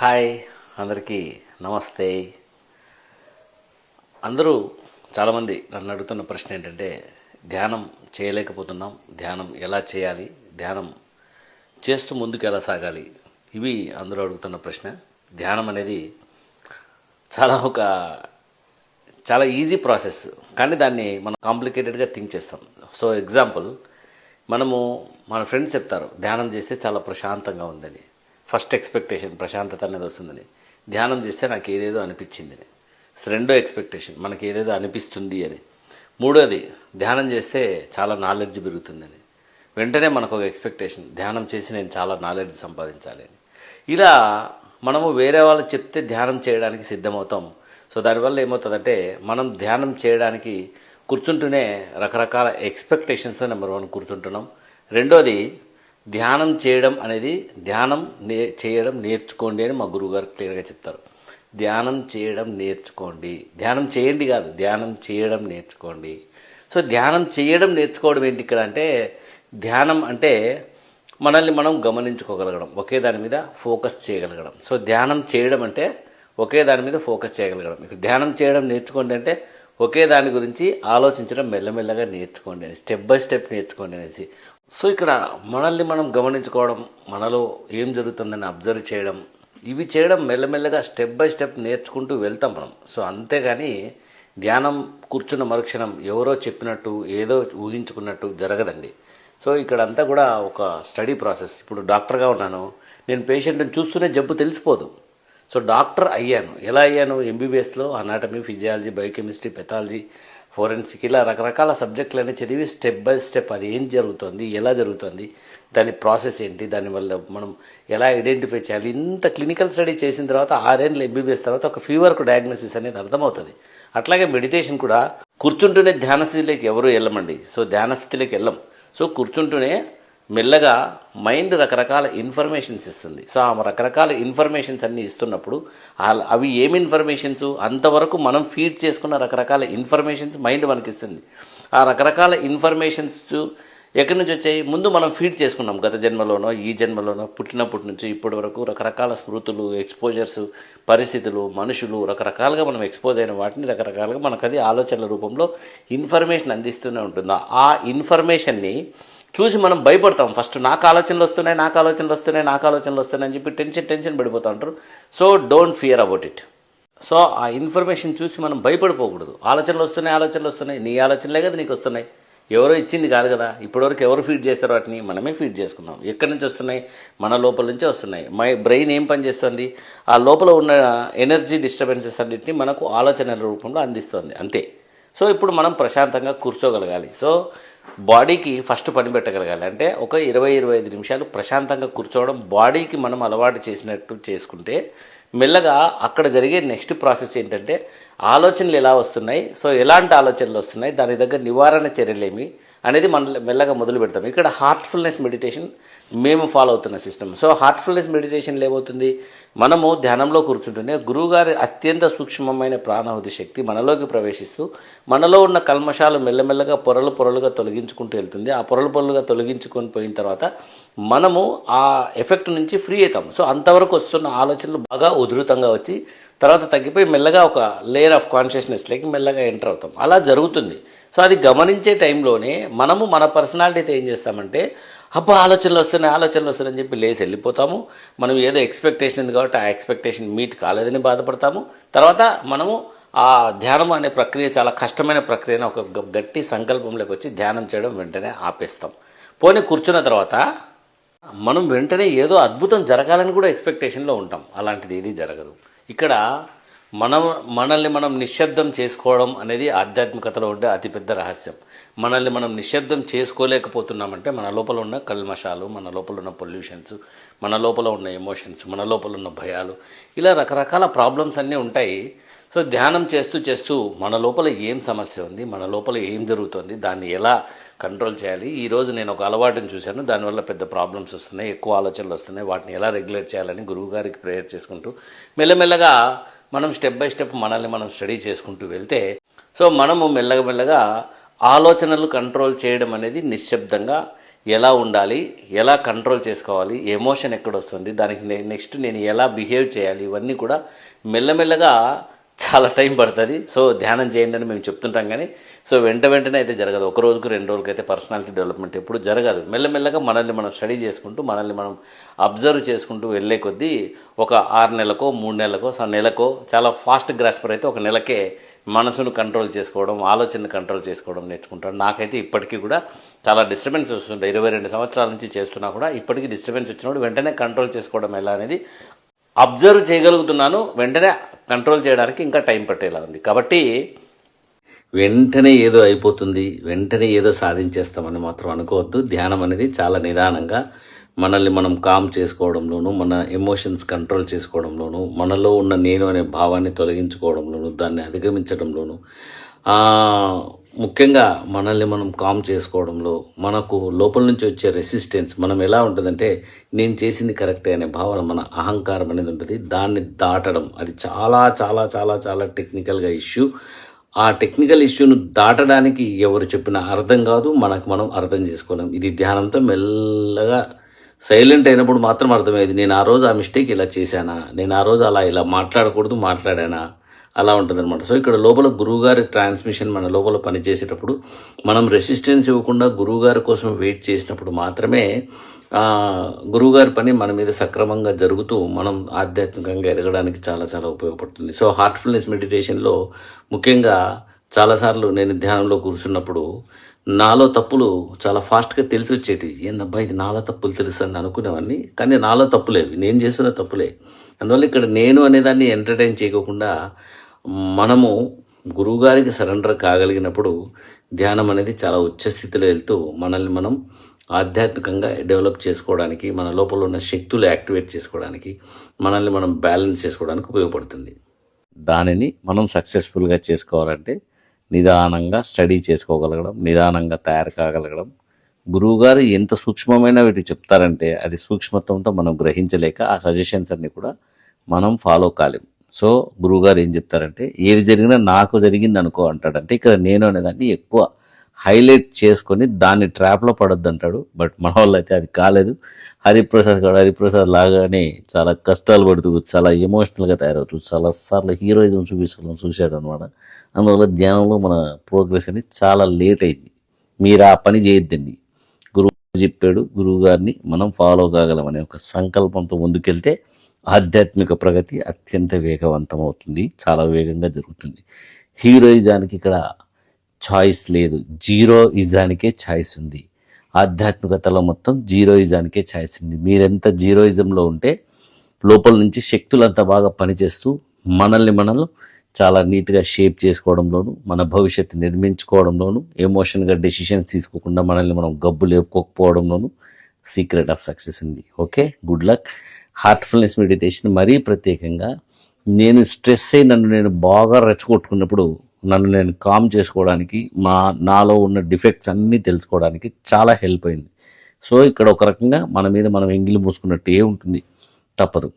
Hi అందరికీ నమస్తే. అందరూ చాలామంది నన్ను అడుగుతున్న ప్రశ్న ఏంటంటే, ధ్యానం చేయలేకపోతున్నాం, ధ్యానం ఎలా చేయాలి, ధ్యానం చేస్తూ ముందుకు ఎలా సాగాలి, ఇవి అందరూ అడుగుతున్న ప్రశ్న. ధ్యానం అనేది చాలా ఈజీ ప్రాసెస్, కానీ దాన్ని మనం కాంప్లికేటెడ్గా థింక్ చేస్తాం. సో ఎగ్జాంపుల్, మన ఫ్రెండ్స్ చెప్తారు ధ్యానం చేస్తే చాలా ప్రశాంతంగా ఉందని. ఫస్ట్ ఎక్స్పెక్టేషన్ ప్రశాంతత అనేది వస్తుందని, ధ్యానం చేస్తే నాకు ఏదేదో అనిపించిందని. రెండో ఎక్స్పెక్టేషన్ మనకి ఏదేదో అనిపిస్తుంది అని. మూడోది ధ్యానం చేస్తే చాలా నాలెడ్జ్ పెరుగుతుందని. వెంటనే మనకు ఒక ఎక్స్పెక్టేషన్, ధ్యానం చేసి నేను చాలా నాలెడ్జ్ సంపాదించాలి అని. ఇలా మనము వేరే వాళ్ళు చెప్తే ధ్యానం చేయడానికి సిద్ధమవుతాం. సో దానివల్ల ఏమవుతుందంటే, మనం ధ్యానం చేయడానికి కూర్చుంటూనే రకరకాల ఎక్స్పెక్టేషన్స్ నెంబర్ 1 కూర్చుంటున్నాం. రెండోది, ధ్యానం చేయడం అనేది చేయడం నేర్చుకోండి అని మా గురువుగారు క్లియర్గా చెప్తారు. ధ్యానం చేయడం నేర్చుకోండి, ధ్యానం చేయండి కాదు, ధ్యానం చేయడం నేర్చుకోండి. సో ధ్యానం చేయడం నేర్చుకోవడం ఏంటి ఇక్కడ అంటే, ధ్యానం అంటే మనల్ని మనం గమనించుకోగలగడం, ఒకే దాని మీద ఫోకస్ చేయగలగడం. సో ధ్యానం చేయడం అంటే ఒకే దాని మీద ఫోకస్ చేయగలగడం. ధ్యానం చేయడం నేర్చుకోండి అంటే ఒకే దాని గురించి ఆలోచించడం మెల్లమెల్లగా నేర్చుకోండి అని, స్టెప్ బై స్టెప్ నేర్చుకోండి అనేసి. సో ఇక్కడ మనల్ని మనం గమనించుకోవడం, మనలో ఏం జరుగుతుందని అబ్జర్వ్ చేయడం, ఇవి చేయడం మెల్లమెల్లగా స్టెప్ బై స్టెప్ నేర్చుకుంటూ వెళ్తాం మనం. సో అంతేగాని ధ్యానం కూర్చున్న మరుక్షణం ఎవరో చెప్పినట్టు ఏదో ఊహించుకున్నట్టు జరగదండి. సో ఇక్కడంతా కూడా ఒక స్టడీ ప్రాసెస్. ఇప్పుడు డాక్టర్గా ఉన్నాను, నేను పేషెంట్ని చూస్తూనే జబ్బు తెలిసిపోదు. సో డాక్టర్ అయ్యాను. ఎలా అయ్యాను? ఎంబీబీఎస్లో anatomy, physiology, biochemistry, pathology, forensic, ఇలా రకరకాల సబ్జెక్టులన్నీ చదివి స్టెప్ బై స్టెప్ అది ఏం జరుగుతుంది, ఎలా జరుగుతుంది, దాని ప్రాసెస్ ఏంటి, దానివల్ల మనం ఎలా ఐడెంటిఫై చేయాలి, ఇంత క్లినికల్ స్టడీ చేసిన తర్వాత 6 ఏళ్ళు ఎంబీబీఎస్ తర్వాత ఒక ఫీవర్కు డయాగ్నోసిస్ అనేది అర్థమవుతుంది. అట్లాగే మెడిటేషన్ కూడా కూర్చుంటూనే ధ్యాన స్థితిలోకి ఎవరు వెళ్ళమండి. సో ధ్యాన స్థితిలోకి వెళ్ళం. సో కూర్చుంటూనే మెల్లగా మైండ్ రకరకాల ఇన్ఫర్మేషన్స్ ఇస్తుంది. సో ఆ రకరకాల ఇన్ఫర్మేషన్స్ అన్నీ ఇస్తున్నప్పుడు అవి ఏమి ఇన్ఫర్మేషన్స్, అంతవరకు మనం ఫీడ్ చేసుకున్న రకరకాల ఇన్ఫర్మేషన్స్ మైండ్ మనకి ఇస్తుంది. ఆ రకరకాల ఇన్ఫర్మేషన్స్ ఎక్కడి నుంచి వచ్చాయి? ముందు మనం ఫీడ్ చేసుకున్నాం, గత జన్మలోనో ఈ జన్మలోనో, పుట్టినప్పటి నుంచి ఇప్పటి వరకు రకరకాల స్మృతులు, ఎక్స్పోజర్స్, పరిస్థితులు, మనుషులు, రకరకాలుగా మనం ఎక్స్పోజ్ అయిన వాటిని రకరకాలుగా మనకు అది ఆలోచనల రూపంలో ఇన్ఫర్మేషన్ అందిస్తూనే ఉంటుంది. ఆ ఇన్ఫర్మేషన్ని చూసి మనం భయపడతాం. ఫస్ట్ నాకు ఆలోచనలు వస్తున్నాయి అని చెప్పి టెన్షన్ పడిపోతూ ఉంటారు. So don't fear about it. So ఆ ఇన్ఫర్మేషన్ చూసి మనం భయపడిపోకూడదు. ఆలోచనలు వస్తున్నాయి, నీ ఆలోచనలే కదా నీకు వస్తున్నాయి, ఎవరో ఇచ్చింది కాదు కదా. ఇప్పటివరకు ఎవరు ఫీడ్ చేస్తారో వాటిని మనమే ఫీడ్ చేసుకున్నాం. ఎక్కడి నుంచి వస్తున్నాయి? మన లోపల నుంచే వస్తున్నాయి. బ్రెయిన్ ఏం పని చేస్తుంది? ఆ లోపల ఉన్న ఎనర్జీ డిస్టర్బెన్సెస్ అన్నింటినీ మనకు ఆలోచనల రూపంలో అందిస్తుంది, అంతే. సో ఇప్పుడు మనం ప్రశాంతంగా కూర్చోగలగాలి. సో బాడీకి ఫస్ట్ పని పెట్టగలగాలి. అంటే ఒక 20-25 నిమిషాలు ప్రశాంతంగా కూర్చోవడం బాడీకి మనం అలవాటు చేసినట్టు చేసుకుంటే మెల్లగా అక్కడ జరిగే నెక్స్ట్ ప్రాసెస్ ఏంటంటే, ఆలోచనలు ఎలా వస్తున్నాయి, సో ఎలాంటి ఆలోచనలు వస్తున్నాయి, దాని దగ్గర నివారణ చర్యలేమి అనేది మనం మెల్లగా మొదలు పెడతాం. ఇక్కడ హార్ట్ఫుల్నెస్ మెడిటేషన్ మేము ఫాలో అవుతున్న సిస్టమ్. సో హార్ట్ఫుల్నెస్ మెడిటేషన్లో ఏమవుతుంది, మనము ధ్యానంలో కూర్చుంటూనే గురువుగారి అత్యంత సూక్ష్మమైన ప్రాణాహుతి శక్తి మనలోకి ప్రవేశిస్తూ మనలో ఉన్న కల్మషాలు మెల్లమెల్లగా పొరలుగా తొలగించుకుంటూ వెళ్తుంది. ఆ పొరలుగా తొలగించుకొని పోయిన తర్వాత మనము ఆ ఎఫెక్ట్ నుంచి ఫ్రీ అవుతాం. సో అంతవరకు వస్తున్న ఆలోచనలు బాగా ఉధృతంగా వచ్చి తర్వాత తగ్గిపోయి మెల్లగా ఒక లేయర్ ఆఫ్ కాన్షియస్నెస్లోకి మెల్లగా ఎంటర్ అవుతాం. అలా జరుగుతుంది. సో అది గమనించే టైంలోనే మనము మన పర్సనాలిటీతో ఏం చేస్తామంటే, ఆలోచనలు వస్తున్నాయని చెప్పి లేసి వెళ్ళిపోతాము. మనం ఏదో ఎక్స్పెక్టేషన్ ఉంది కాబట్టి ఆ ఎక్స్పెక్టేషన్ మీట్ కాలేదని బాధపడతాము. తర్వాత మనము ఆ ధ్యానం అనే ప్రక్రియ చాలా కష్టమైన ప్రక్రియను ఒక గట్టి సంకల్పంలోకి వచ్చి ధ్యానం చేయడం వెంటనే ఆపేస్తాం. పోనీ కూర్చున్న తర్వాత మనం వెంటనే ఏదో అద్భుతం జరగాలని కూడా ఎక్స్పెక్టేషన్లో ఉంటాం. అలాంటిది ఏది జరగదు. ఇక్కడ మనల్ని మనం నిశ్శబ్దం చేసుకోవడం అనేది ఆధ్యాత్మికతలో ఉండే అతిపెద్ద రహస్యం. మనల్ని మనం నిశ్శబ్దం చేసుకోలేకపోతున్నామంటే మన లోపల ఉన్న కల్మషాలు, మన లోపల ఉన్న పొల్యూషన్స్, మన లోపల ఉన్న ఎమోషన్స్, మన లోపల ఉన్న భయాలు, ఇలా రకరకాల ప్రాబ్లమ్స్ అన్నీ ఉంటాయి. సో ధ్యానం చేస్తూ మన లోపల ఏం సమస్య ఉంది, మన లోపల ఏం జరుగుతుంది, దాన్ని ఎలా కంట్రోల్ చేయాలి. ఈరోజు నేను ఒక అలవాటుని చూశాను, దానివల్ల పెద్ద ప్రాబ్లమ్స్ వస్తున్నాయి, ఎక్కువ ఆలోచనలు వస్తున్నాయి, వాటిని ఎలా రెగ్యులేట్ చేయాలని గురువుగారికి ప్రేయర్ చేసుకుంటూ మెల్లమెల్లగా మనం స్టెప్ బై స్టెప్ మనల్ని మనం స్టడీ చేసుకుంటూ వెళ్తే, సో మనము మెల్లగా ఆలోచనలు కంట్రోల్ చేయడం అనేది నిశ్శబ్దంగా ఎలా ఉండాలి, ఎలా కంట్రోల్ చేసుకోవాలి, ఎమోషన్ ఎక్కడ వస్తుంది, దానికి నెక్స్ట్ నేను ఎలా బిహేవ్ చేయాలి, ఇవన్నీ కూడా మెల్లమెల్లగా చాలా టైం పడుతుంది. సో ధ్యానం చేయండి అని మేము చెప్తుంటాం, కానీ సో వెంటనే అయితే జరగదు. ఒక రోజుకు 2 రోజులకి అయితే పర్సనాలిటీ డెవలప్మెంట్ ఎప్పుడు జరగదు. మెల్లమెల్లగా మనల్ని మనం స్టడీ చేసుకుంటూ, మనల్ని మనం అబ్జర్వ్ చేసుకుంటూ వెళ్ళే కొద్దీ ఒక 6 నెలలకో 3 నెలలకో నెలకో చాలా ఫాస్ట్ గ్రాస్పర్ అయితే 1 నెలకే మనసును కంట్రోల్ చేసుకోవడం, ఆలోచనను కంట్రోల్ చేసుకోవడం నేర్చుకుంటాడు. నాకైతే ఇప్పటికీ కూడా చాలా డిస్టర్బెన్స్ వస్తుంటాయి. 22 సంవత్సరాల నుంచి చేస్తున్నా కూడా ఇప్పటికీ డిస్టర్బెన్స్ వచ్చినప్పుడు వెంటనే కంట్రోల్ చేసుకోవడం ఎలా అనేది అబ్జర్వ్ చేయగలుగుతున్నాను. వెంటనే కంట్రోల్ చేయడానికి ఇంకా టైం పట్టేలా ఉంది. కాబట్టి వెంటనే ఏదో అయిపోతుంది, వెంటనే ఏదో సాధించేస్తామని మాత్రం అనుకోవద్దు. ధ్యానం అనేది చాలా నిదానంగా మనల్ని మనం కామ్ చేసుకోవడంలోనూ, మన ఎమోషన్స్ కంట్రోల్ చేసుకోవడంలోనూ, మనలో ఉన్న నేను అనే భావాన్ని తొలగించుకోవడంలోనూ, దాన్ని అధిగమించడంలోనూ, ముఖ్యంగా మనల్ని మనం కామ్ చేసుకోవడంలో మనకు లోపల నుంచి వచ్చే రెసిస్టెన్స్ మనం ఎలా ఉంటుందంటే నేను చేసింది కరెక్టే అనే భావన, మన అహంకారం అనేది ఉంటుంది. దాన్ని దాటడం అది చాలా చాలా చాలా చాలా టెక్నికల్గా ఇష్యూ. ఆ టెక్నికల్ ఇష్యూను దాటడానికి ఎవరు చెప్పినా అర్థం కాదు, మనకు మనం అర్థం చేసుకోలేం. ఇది ధ్యానంతో మెల్లగా సైలెంట్ అయినప్పుడు మాత్రం అర్థమయ్యేది. నేను ఆ రోజు ఆ మిస్టేక్ ఇలా చేశానా, నేను ఆ రోజు ఇలా మాట్లాడకూడదు మాట్లాడానా, అలా ఉంటుంది అనమాట. సో ఇక్కడ లోపల గురువుగారి ట్రాన్స్మిషన్ మన లోపల పనిచేసేటప్పుడు మనం రెసిస్టెన్స్ ఇవ్వకుండా గురువుగారి కోసం వెయిట్ చేసినప్పుడు మాత్రమే గురువుగారి పని మన మీద సక్రమంగా జరుగుతూ మనం ఆధ్యాత్మికంగా ఎదగడానికి చాలా చాలా ఉపయోగపడుతుంది. సో హార్ట్ఫుల్నెస్ మెడిటేషన్లో ముఖ్యంగా చాలాసార్లు నేను ధ్యానంలో కూర్చున్నప్పుడు నాలో తప్పులు చాలా ఫాస్ట్గా తెలిసి వచ్చేటివి. ఏందబ్బా ఇది నాలో తప్పులు తెలుస్తుంది అనుకునేవాడిని, కానీ నాలో తప్పులేవి, నేను చేస్తున్న తప్పులే. అందువల్ల ఇక్కడ నేను అనేదాన్ని ఎంటర్టైన్ చేయకుండా మనము గురువుగారికి సరెండర్ కాగలిగినప్పుడు ధ్యానం అనేది చాలా ఉచ్చస్థితిలో వెళ్తూ మనల్ని మనం ఆధ్యాత్మికంగా డెవలప్ చేసుకోవడానికి, మన లోపల ఉన్న శక్తులు యాక్టివేట్ చేసుకోవడానికి, మనల్ని మనం బ్యాలెన్స్ చేసుకోవడానికి ఉపయోగపడుతుంది. దానిని మనం సక్సెస్ఫుల్గా చేసుకోవాలంటే నిదానంగా స్టడీ చేసుకోగలగడం, నిదానంగా తయారు కాగలగడం. గురువుగారు ఎంత సూక్ష్మమైన వీటికి చెప్తారంటే అది సూక్ష్మత్వంతో మనం గ్రహించలేక ఆ సజెషన్స్ అన్నీ కూడా మనం ఫాలో కాలేం. సో గురువుగారు ఏం చెప్తారంటే ఏది జరిగినా నాకు జరిగింది అనుకో అంటాడంటే ఇక్కడ నేను అనేదాన్ని ఎక్కువ హైలైట్ చేసుకొని దాన్ని ట్రాప్లో పడొద్దు అంటాడు. బట్ మన వాళ్ళు అయితే అది కాలేదు. హరిప్రసాద్ లాగానే చాలా కష్టాలు పడుతూ చాలా ఎమోషనల్గా తయారవుతూ చాలా సార్లు హీరోయిజం చూశాడు అనమాట. అందువల్ల ధ్యానంలో మన ప్రోగ్రెస్ అనేది చాలా లేట్ అయింది. మీరు ఆ పని చేయొద్దండి. గురువు చెప్పాడు, గురువు గారిని మనం ఫాలో కాగలమనే ఒక సంకల్పంతో ముందుకెళ్తే ఆధ్యాత్మిక ప్రగతి అత్యంత వేగవంతం అవుతుంది, చాలా వేగంగా జరుగుతుంది. హీరోయిజానికి ఇక్కడ ఛాయిస్ లేదు, జీరోయిజానికే ఛాయిస్ ఉంది. ఆధ్యాత్మికతలో మొత్తం జీరోయిజానికే ఛాయిస్ ఉంది. మీరెంత జీరోయిజంలో ఉంటే లోపల నుంచి శక్తులు అంత బాగా పనిచేస్తూ మనల్ని చాలా నీట్గా షేప్ చేసుకోవడంలోను, మన భవిష్యత్తు నిర్మించుకోవడంలోను, ఎమోషన్గా డెసిషన్స్ తీసుకోకుండా మనల్ని మనం గబ్బు లేపుకోకపోవడంలోను సీక్రెట్ ఆఫ్ సక్సెస్ ఉంది. Okay, good luck. Heartfulness meditation మరీ ప్రత్యేకంగా నేను స్ట్రెస్ అయి నన్ను నేను బాగా రెచ్చగొట్టుకున్నప్పుడు నన్ను నేను కామ్ చేసుకోవడానికి, నాలో ఉన్న డిఫెక్ట్స్ అన్నీ తెలుసుకోవడానికి చాలా హెల్ప్ అయింది. సో ఇక్కడ ఒక రకంగా మన మీద మనం ఎంగిలి మూసుకున్నట్టే ఉంటుంది, తప్పదు.